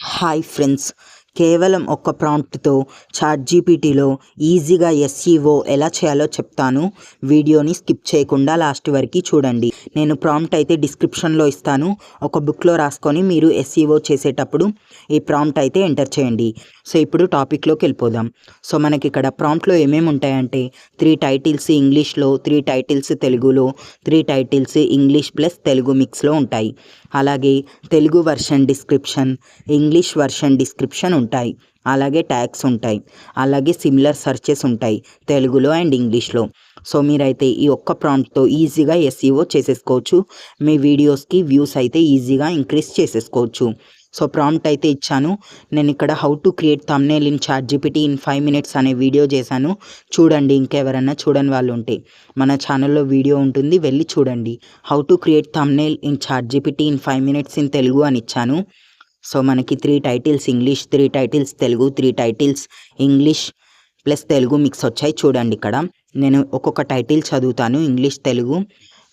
Hi friends, కేవలం ఒక్క ప్రాంప్ట్తో చాట్‌జీపీటీలో ఈజీగా ఎస్ఈఓ ఎలా చేయాలో చెప్తాను. వీడియోని స్కిప్ చేయకుండా లాస్ట్ వరకు చూడండి. నేను ప్రాంప్ట్ అయితే డిస్క్రిప్షన్లో ఇస్తాను. ఒక బుక్లో రాసుకొని మీరు ఎస్ఈఓ చేసేటప్పుడు ఈ ప్రాంప్ట్ అయితే ఎంటర్ చేయండి. సో ఇప్పుడు టాపిక్లోకి వెళ్ళిపోదాం. సో మనకి ఇక్కడ ప్రాంప్ట్లో ఏమేమి ఉంటాయంటే 3 టైటిల్స్ ఇంగ్లీష్లో, 3 టైటిల్స్ తెలుగులో, 3 టైటిల్స్ ఇంగ్లీష్ ప్లస్ తెలుగు మిక్స్లో ఉంటాయి. అలాగే Telugu version description, English version description ఉంటాయి. అలాగే ట్యాగ్స్ ఉంటాయి. అలాగే సిమిలర్ సెర్చెస్ ఉంటాయి తెలుగులో అండ్ ఇంగ్లీష్లో. సో మీరైతే ఈ ఒక్క ప్రాంప్ట్తో ఈజీగా ఎస్ఈఓ చేసేసుకోవచ్చు. మీ వీడియోస్కి వ్యూస్ అయితే ఈజీగా ఇంక్రీజ్ చేసేసుకోవచ్చు. సో ప్రాంప్ట్ అయితే ఇచ్చాను. నేను ఇక్కడ how to create thumbnail in ChatGPT in 5 minutes అనే వీడియో చేశాను. చూడండి, ఇంకెవరైనా చూడని వాళ్ళు ఉంటే మన ఛానల్లో వీడియో ఉంటుంది, వెళ్ళి చూడండి. How to create thumbnail in ChatGPT in 5 minutes in Telugu అని ఇచ్చాను. సో మనకి 3 titles English, 3 titles Telugu, 3 titles English plus Telugu mix వచ్చాయి. చూడండి, ఇక్కడ నేను ఒక్కొక్క టైటిల్ చదువుతాను. ఇంగ్లీష్ తెలుగు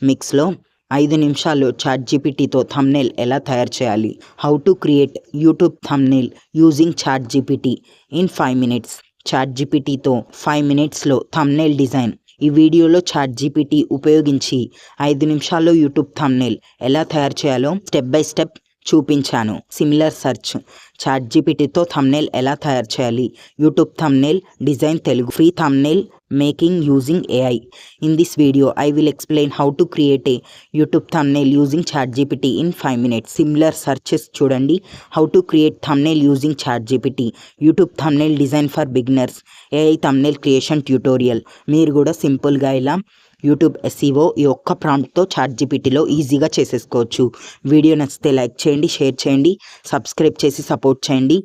మిక్స్లో 5 నిమిషాల్లో చాట్‌జీపీటీతో థంబ్నెయిల్ ఎలా తయారు చేయాలి. How to create YouTube thumbnail using ChatGPT in 5 minutes. చాట్‌జీపీటీతో 5 minutesలో థంబ్నెయిల్ డిజైన్. ఈ వీడియోలో చాట్‌జీపీటీ ఉపయోగించి 5 నిమిషాల్లో యూట్యూబ్ థంబ్నెయిల్ ఎలా తయారు చేయాలో స్టెప్ బై స్టెప్ చూపించాను. సిమిలర్ సెర్చ్, చాట్‌జీపీటీతో థంబ్నెయిల్ ఎలా తయారు చేయాలి, YouTube thumbnail design Telugu, free thumbnail making using AI. In this video, I will explain how to create a YouTube thumbnail using ChatGPT in 5 minutes. Similar searches చూడండి. How to create thumbnail using ChatGPT, YouTube thumbnail design for beginners, AI thumbnail creation tutorial. మీరు కూడా సింపుల్గా ఇలా YouTube SEO ఈ ఒక్క ప్రాంప్ట్తో చాట్‌జీపీటీలో ఈజీగా చేసేసుకోవచ్చు. Video నచ్చితే లైక్ చేయండి, షేర్ చేయండి, సబ్స్క్రైబ్ చేసి సపోర్ట్ చేయండి.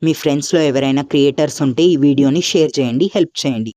మీ ఫ్రెండ్స్లో ఎవరైనా క్రియేటర్స్ ఉంటే ఈ వీడియోని షేర్ చేయండి, హెల్ప్ చేయండి.